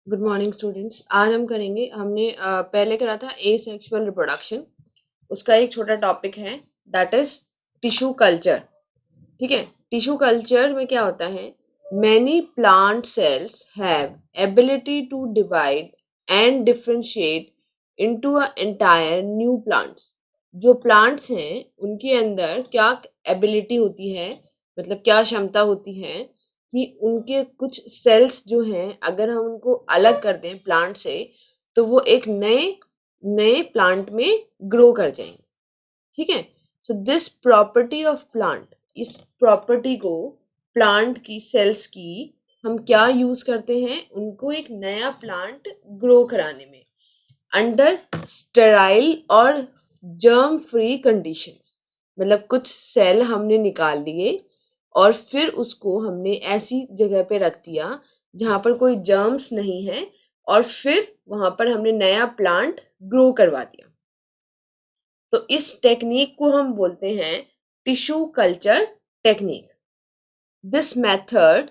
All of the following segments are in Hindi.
Good morning students. आज हम करेंगे, हमने पहले करा था एसेक्सुअल रिप्रोडक्शन। उसका एक छोटा टॉपिक है, दैट इज टिश्यू कल्चर। ठीक है, टिश्यू कल्चर में क्या होता है? Many plant cells have ability to divide and differentiate into a entire new plants. जो प्लांट्स हैं उनके अंदर क्या एबिलिटी होती है, मतलब क्या क्षमता होती है कि उनके कुछ सेल्स जो हैं अगर हम उनको अलग कर दें प्लांट से तो वो एक नए नए प्लांट में ग्रो कर जाएंगे। ठीक है, so this property of plant, इस प्रॉपर्टी को प्लांट की सेल्स की हम क्या यूज करते हैं? उनको एक नया प्लांट ग्रो कराने में अंडर स्टेराइल और जर्म फ्री कंडीशंस। मतलब कुछ सेल हमने निकाल लिए और फिर उसको हमने ऐसी जगह पे रख दिया जहां पर कोई जर्म्स नहीं है, और फिर वहां पर हमने नया प्लांट ग्रो करवा दिया। तो इस टेक्निक को हम बोलते हैं tissue culture technique. This method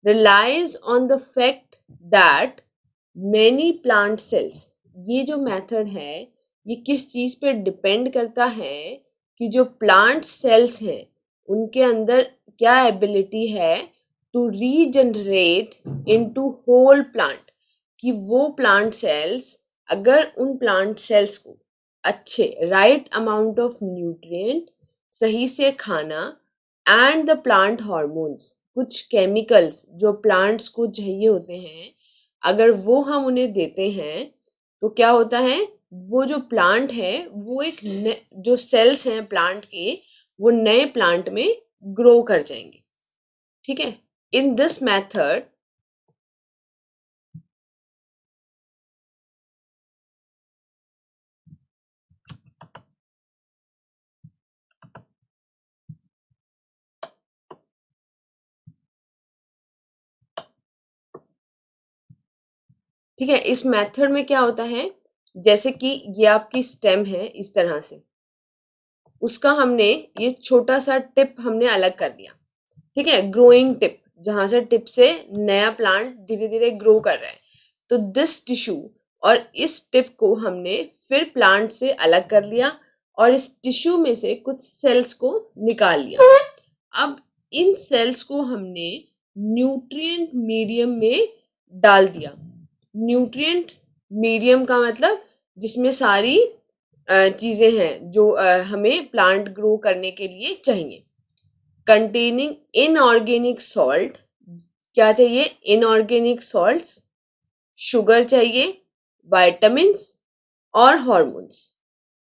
relies on the fact that many plant cells, ये जो मेथड है ये किस चीज पे डिपेंड करता है कि जो प्लांट सेल्स हैं उनके अंदर क्या एबिलिटी है to regenerate into whole plant. कि वो प्लांट सेल्स, अगर उन प्लांट सेल्स को अच्छे राइट अमाउंट ऑफ न्यूट्रिएंट, सही से खाना एंड द प्लांट हार्मोन्स, कुछ केमिकल्स जो प्लांट्स को चाहिए होते हैं, अगर वो हम उन्हें देते हैं तो क्या होता है? वो जो प्लांट है वो जो सेल्स हैं प्लांट के वो नए प्लांट में ग्रो कर जाएंगे। ठीक है, इन दिस मेथड ठीक है, इस मेथड में क्या होता है, जैसे कि ये आपकी स्टेम है इस तरह से, उसका हमने ये छोटा सा टिप हमने अलग कर दिया। ठीक है, ग्रोइंग टिप, जहां से टिप से नया प्लांट धीरे धीरे ग्रो कर रहा है। तो दिस टिश्यू और इस टिप को हमने फिर प्लांट से अलग कर लिया और इस टिश्यू में से कुछ सेल्स को निकाल लिया। अब इन सेल्स को हमने न्यूट्रिएंट मीडियम में डाल दिया। न्यूट्रिएंट मीडियम का मतलब जिसमें सारी चीजें हैं जो हमें प्लांट ग्रो करने के लिए चाहिए। कंटेनिंग इनऑर्गेनिक सॉल्ट, क्या चाहिए? इनऑर्गेनिक सॉल्ट्स, शुगर चाहिए, विटामिन्स और हॉर्मोन्स।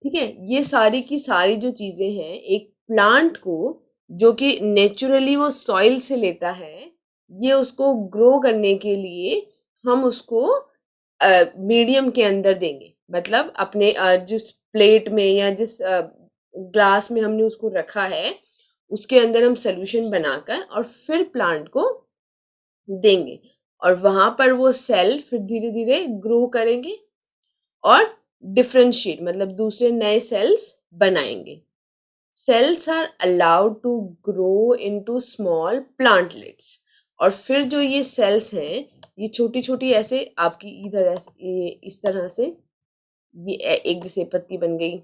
ठीक है, ये सारी की सारी जो चीजें हैं एक प्लांट को, जो कि नेचुरली वो सॉइल से लेता है, ये उसको ग्रो करने के लिए हम उसको मीडियम के अंदर देंगे। मतलब अपने जिस प्लेट में या जिस ग्लास में हमने उसको रखा है उसके अंदर हम सोल्यूशन बनाकर और फिर प्लांट को देंगे, और वहां पर वो सेल फिर धीरे धीरे ग्रो करेंगे और डिफरेंशिएट, मतलब दूसरे नए सेल्स बनाएंगे। Cells are allowed to grow into small plantlets. और फिर जो ये सेल्स हैं ये छोटी छोटी ऐसे आपकी इधर ऐसे ये इस तरह से, ये एक जैसे पत्ती बन गई,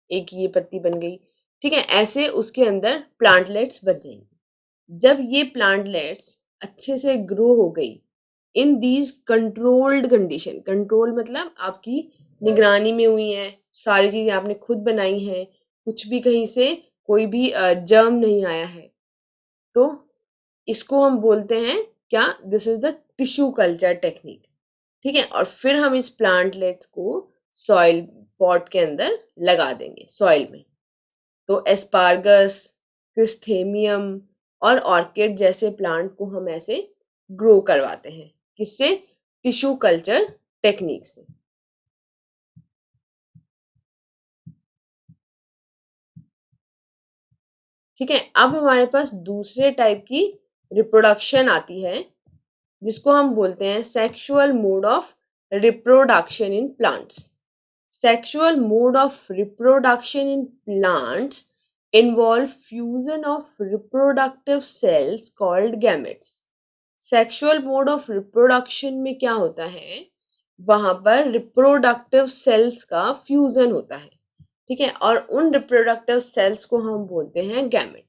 एक ये पत्ती बन गई। ठीक है, ऐसे उसके अंदर प्लांटलेट्स बन जाएंगे। जब ये प्लांटलेट्स अच्छे से ग्रो हो गई in these controlled condition, control मतलब आपकी निगरानी में हुई है, सारी चीजें आपने खुद बनाई हैं, कुछ भी कहीं से कोई भी जर्म नहीं आया है, तो इसको हम बोलते हैं क्या? This is the tissue culture technique. ठीक है, और फिर हम इस प्लांटलेट्स को सॉइल पॉट के अंदर लगा देंगे सॉइल में। तो एस्पार्गस, क्रिस्थेमियम और ऑर्किड जैसे प्लांट को हम ऐसे ग्रो करवाते हैं। किससे? टिश्यू कल्चर टेक्निक से। ठीक है, अब हमारे पास दूसरे टाइप की रिप्रोडक्शन आती है जिसको हम बोलते हैं sexual mode of reproduction in plants. Sexual mode of reproduction in plants involve fusion of reproductive cells called gametes. Sexual mode of reproduction में क्या होता है, वहां पर रिप्रोडक्टिव सेल्स का फ्यूजन होता है, ठीक है, और उन रिप्रोडक्टिव सेल्स को हम बोलते हैं गैमेट।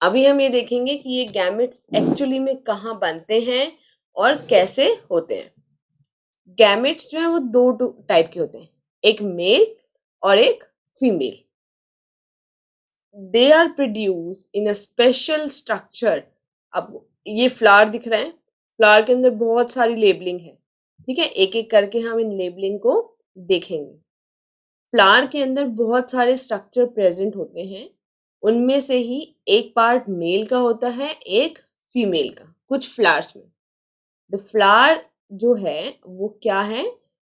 अभी हम ये देखेंगे कि ये गैमेट्स एक्चुअली में कहाँ बनते हैं और कैसे होते हैं। गैमेट्स जो है वो दो टाइप के होते हैं, एक मेल और एक female. They are produce in a special structure. अब ये फ्लावर दिख रहा है, फ्लावर के अंदर बहुत सारी लेबलिंग है, ठीक है, एक एक करके हम इन लेबलिंग को देखेंगे। फ्लावर के अंदर बहुत सारे स्ट्रक्चर प्रेजेंट होते हैं, उनमें से ही एक पार्ट मेल का होता है, एक फीमेल का, कुछ फ्लावर्स में। द फ्लावर जो है वो क्या है,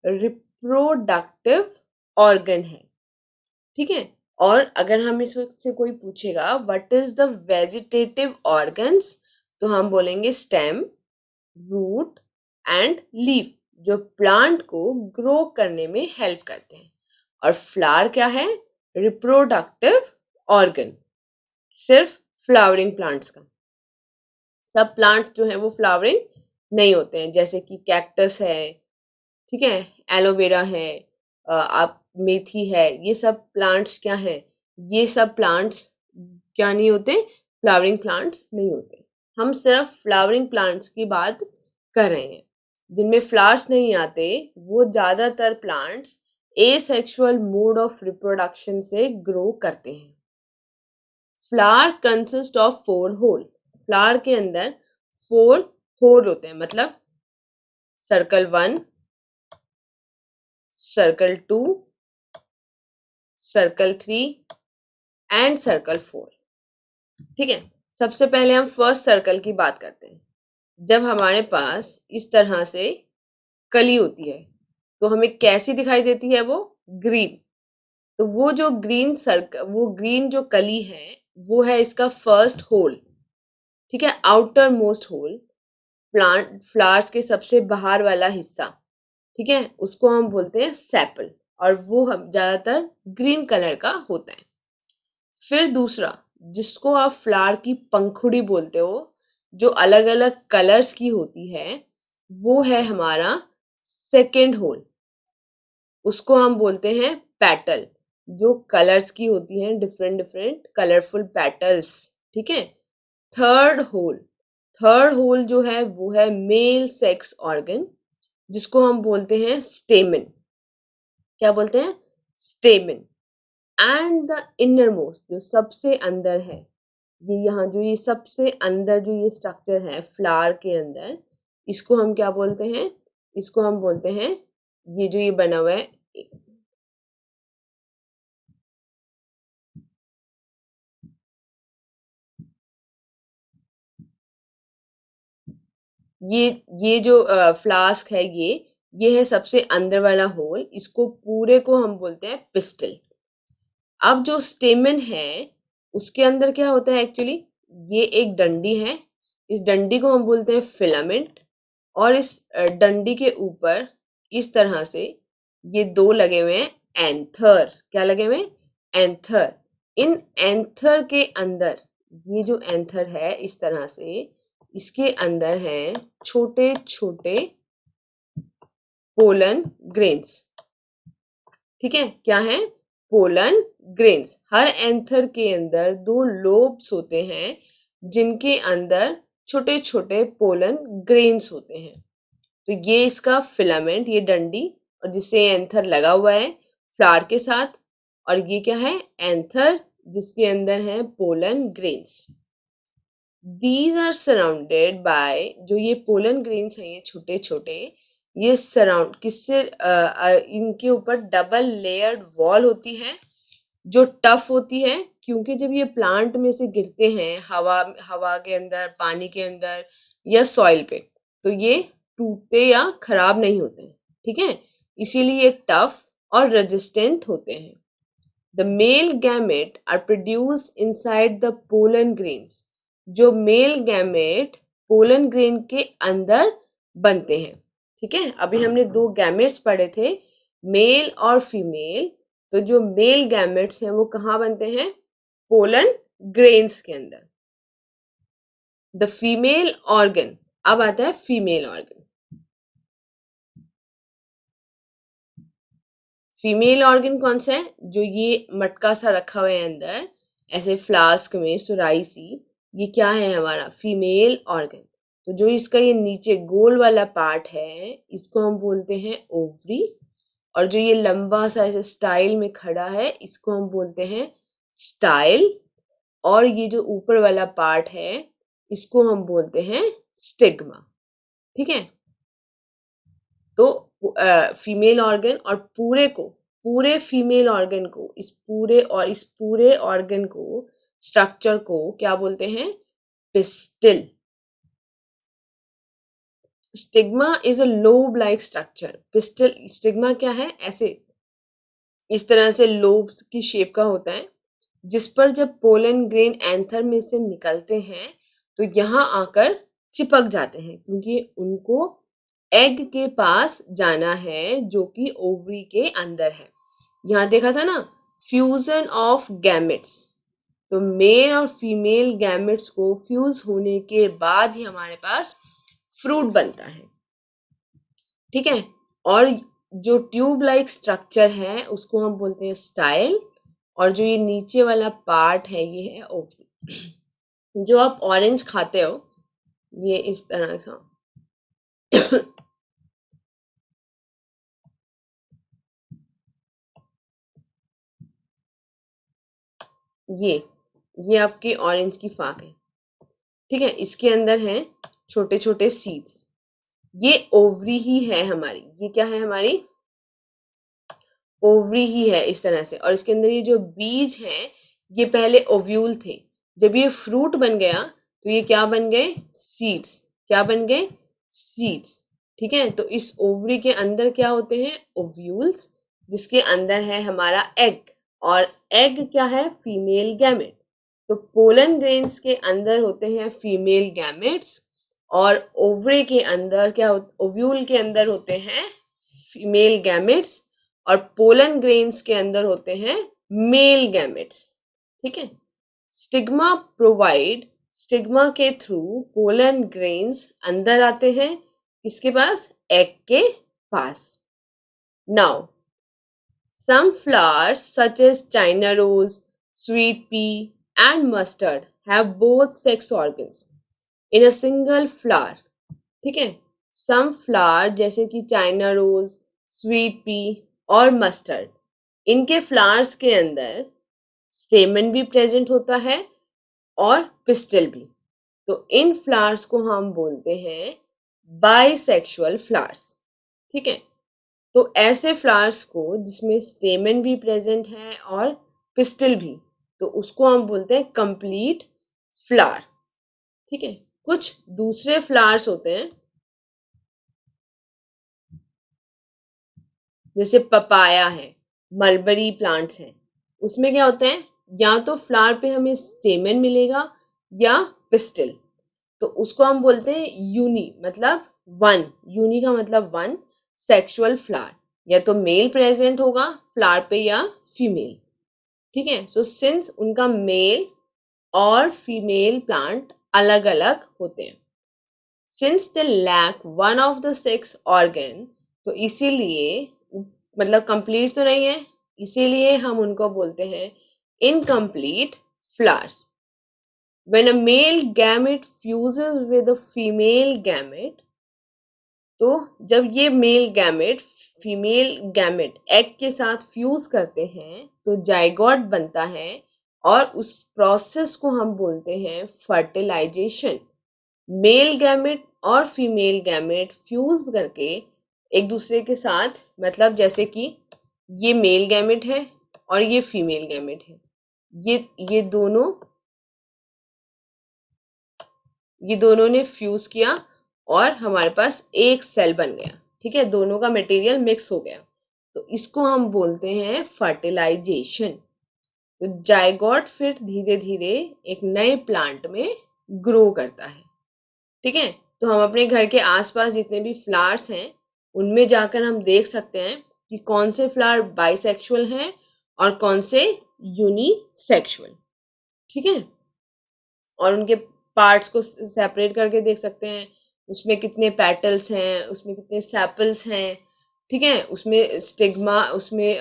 रिप्रोडक्टिव ऑर्गन है, ठीक है। और अगर हम इससे कोई पूछेगा what is the vegetative organs, तो हम बोलेंगे स्टेम, रूट एंड लीफ, जो प्लांट को ग्रो करने में हेल्प करते हैं। और फ्लावर क्या है, रिप्रोडक्टिव ऑर्गन, सिर्फ फ्लावरिंग प्लांट्स का। सब प्लांट जो है वो फ्लावरिंग नहीं होते हैं, जैसे कि कैक्टस है, ठीक है, एलोवेरा है, आप मेथी है, ये सब प्लांट्स क्या है, ये सब प्लांट्स क्या नहीं होते, फ्लावरिंग प्लांट्स नहीं होते। हम सिर्फ फ्लावरिंग प्लांट्स की बात कर रहे हैं। जिनमें फ्लावर्स नहीं आते वो ज्यादातर plants asexual mode of reproduction से ग्रो करते हैं। Flower consist of 4 whorl. Flower के अंदर 4 होल होते हैं, मतलब circle 1, circle 2, circle 3 and circle 4, ठीक है। सबसे पहले हम फर्स्ट सर्कल की बात करते हैं। जब हमारे पास इस तरह से कली होती है तो हमें कैसी दिखाई देती है, वो ग्रीन। तो वो जो ग्रीन सर्कल, वो ग्रीन जो कली है वो है इसका फर्स्ट होल, ठीक है, outermost whorl, plant flowers के सबसे बाहर वाला हिस्सा, ठीक है, उसको हम बोलते हैं सेपल, और वो हम ज्यादातर ग्रीन कलर का होता है। फिर दूसरा, जिसको आप फ्लावर की पंखुड़ी बोलते हो, जो अलग अलग कलर्स की होती है, वो है हमारा सेकेंड होल, उसको हम बोलते हैं पेटल, जो कलर्स की होती हैं, डिफरेंट डिफरेंट कलरफुल पेटल्स, ठीक है। थर्ड होल, थर्ड होल जो है वो है मेल सेक्स ऑर्गन, जिसको हम बोलते हैं स्टेमन। क्या बोलते हैं, स्टेमन। एंड द इनर मोस्ट, जो सबसे अंदर है, ये यहाँ जो ये सबसे अंदर जो ये स्ट्रक्चर है फ्लावर के अंदर, इसको हम क्या बोलते हैं, इसको हम बोलते हैं, ये जो ये बना हुआ है, ये जो फ्लास्क है, ये है सबसे अंदर वाला होल, इसको पूरे को हम बोलते हैं पिस्टल। अब जो स्टेमन है उसके अंदर क्या होता है एक्चुअली, ये एक डंडी है, इस डंडी को हम बोलते हैं फिलामेंट, और इस डंडी के ऊपर इस तरह से ये दो लगे हुए हैं एंथर। क्या लगे हुए हैं, एंथर। इन एंथर के अंदर, ये जो एंथर है इस तरह से, इसके अंदर हैं छोटे छोटे पोलन ग्रेन्स, ठीक है, क्या है, पोलन ग्रेन्स। हर एंथर के अंदर 2 लोब्स होते हैं, जिनके अंदर छोटे छोटे पोलन ग्रेन्स होते हैं। तो ये इसका फिलामेंट, ये डंडी, और जिससे एंथर लगा हुआ है फ्लावर के साथ, और ये क्या है, एंथर, जिसके अंदर है pollen grains. These are surrounded by, जो ये पोलन ग्रेन्स हैं ये छोटे छोटे, ये सराउंड किससे, इनके ऊपर डबल लेयर्ड वॉल होती है जो टफ होती है, क्योंकि जब ये प्लांट में से गिरते हैं हवा के अंदर, पानी के अंदर या सॉइल पे, तो ये टूटते या खराब नहीं होते हैं, ठीक है, इसीलिए ये टफ और रेजिस्टेंट होते हैं। The male gamete are produce inside the pollen grains, जो मेल गैमेट पोलन ग्रेन के अंदर बनते हैं, ठीक है। अभी हमने 2 गैमेट्स पढ़े थे, मेल और फीमेल। तो जो मेल गैमेट्स हैं वो कहाँ बनते हैं, पोलन ग्रेन्स के अंदर। द फीमेल ऑर्गन अब आता है फीमेल ऑर्गन। फीमेल ऑर्गन कौन सा है? जो ये मटका सा रखा हुआ है अंदर ऐसे फ्लास्क में सुराई सी, ये क्या है हमारा? Female organ. तो जो इसका ये नीचे गोल वाला पार्ट है इसको हम बोलते हैं ओवरी, और जो ये लंबा सा ऐसे स्टाइल में खड़ा है इसको हम बोलते हैं स्टाइल, और ये जो ऊपर वाला पार्ट है इसको हम बोलते हैं स्टिग्मा। ठीक है, तो फीमेल ऑर्गन और पूरे फीमेल ऑर्गन को, इस पूरे ऑर्गन को, स्ट्रक्चर को क्या बोलते हैं? Pistil. Stigma is a lobe like structure. Pistil, stigma क्या है? ऐसे इस तरह से लोब की शेप का होता है, जिस पर जब पोलन ग्रेन एंथर में से निकलते हैं तो यहाँ आकर चिपक जाते हैं, क्योंकि उनको एग के पास जाना है जो कि ओवरी के अंदर है। यहाँ देखा था ना, फ्यूजन ऑफ गैमेट्स। तो मेल और फीमेल गैमेट्स को फ्यूज होने के बाद ही हमारे पास फ्रूट बनता है। ठीक है, और जो ट्यूब लाइक स्ट्रक्चर है उसको हम बोलते हैं स्टाइल, और जो ये नीचे वाला पार्ट है ये है ओवरी। जो आप ऑरेंज खाते हो ये इस तरह सा ये आपकी ऑरेंज की फाक है। ठीक है, इसके अंदर है छोटे छोटे सीड्स, ये ओवरी ही है हमारी। ये क्या है? हमारी ओवरी ही है इस तरह से। और इसके अंदर ये जो बीज है ये पहले ओव्यूल थे, जब ये फ्रूट बन गया तो ये क्या बन गए? सीड्स। क्या बन गए? सीड्स। ठीक है, तो इस ओवरी के अंदर क्या होते हैं? ओव्यूल्स, जिसके अंदर है हमारा एग, और एग क्या है? Female gamete. तो पोलन ग्रेन्स के अंदर होते हैं फीमेल गैमेट्स, और ओवरी के अंदर क्या ओव्यूल के अंदर होते हैं फीमेल गैमेट्स, और पोलन ग्रेन्स के अंदर होते हैं मेल गैमेट्स। ठीक है, स्टिग्मा के थ्रू पोलन ग्रेन्स अंदर आते हैं, इसके पास? एग के पास। Now some flowers such as china rose, sweet pea and mustard have both sex organs in a single flower. ठीक है, some flower जैसे कि चाइना रोज, स्वीट पी और मस्टर्ड, इनके फ्लावर्स के अंदर स्टेमन भी प्रेजेंट होता है और पिस्टल भी। तो इन फ्लावर्स को हम बोलते हैं बाइसेक्सुअल फ्लावर्स। ठीक है, तो ऐसे फ्लावर्स को जिसमें स्टेमन भी प्रेजेंट है और पिस्टल भी, तो उसको हम बोलते हैं कंप्लीट फ्लावर। ठीक है, कुछ दूसरे फ्लावर्स होते हैं जैसे पपाया है, मलबरी प्लांट्स हैं, उसमें क्या होता है? या तो फ्लावर पे हमें स्टेमन मिलेगा या पिस्टल, तो उसको हम बोलते हैं यूनी, मतलब वन। यूनी का मतलब वन सेक्सुअल फ्लावर, या तो मेल प्रेजेंट होगा फ्लावर पे या फीमेल। ठीक है, सो सिंस उनका मेल और फीमेल प्लांट अलग अलग होते हैं, since they lack one of the sex organ, तो इसीलिए, मतलब कंप्लीट तो नहीं है, इसीलिए हम उनको बोलते हैं incomplete flowers. When a male gamete fuses with a female gamete, तो जब ये male gamete female gamete egg के साथ फ्यूज करते हैं तो जाइगोट बनता है, और उस प्रोसेस को हम बोलते हैं फर्टिलाइजेशन। मेल गैमेट और फीमेल गैमेट फ्यूज करके एक दूसरे के साथ, मतलब जैसे कि ये मेल गैमेट है और ये फीमेल गैमेट है, ये दोनों ने फ्यूज किया और हमारे पास एक सेल बन गया। ठीक है, दोनों का मटेरियल मिक्स हो गया, तो इसको हम बोलते हैं फर्टिलाइजेशन। तो जाइगोट फिर धीरे धीरे एक नए प्लांट में ग्रो करता है। ठीक है, तो हम अपने घर के आसपास जितने भी फ्लावर्स हैं उनमें जाकर हम देख सकते हैं कि कौन से फ्लावर बाइसेक्सुअल हैं और कौन से यूनिसेक्सुअल। ठीक है, और उनके पार्ट्स को सेपरेट करके देख सकते हैं, उसमें कितने पेटल्स हैं, उसमें कितने सेपल्स हैं, ठीक है, उसमें स्टिग्मा, उसमें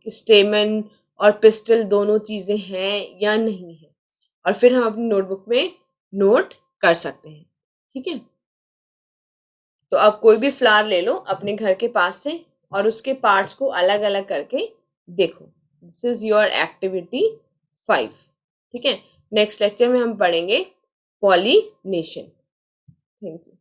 स्टेमन और पिस्टल दोनों चीजें हैं या नहीं है, और फिर हम अपनी नोटबुक में नोट कर सकते हैं। ठीक है, तो आप कोई भी फ्लावर ले लो अपने घर के पास से और उसके पार्ट्स को अलग अलग करके देखो। This is your activity 5। ठीक है, नेक्स्ट लेक्चर में हम पढ़ेंगे पॉलिनेशन। Thank you.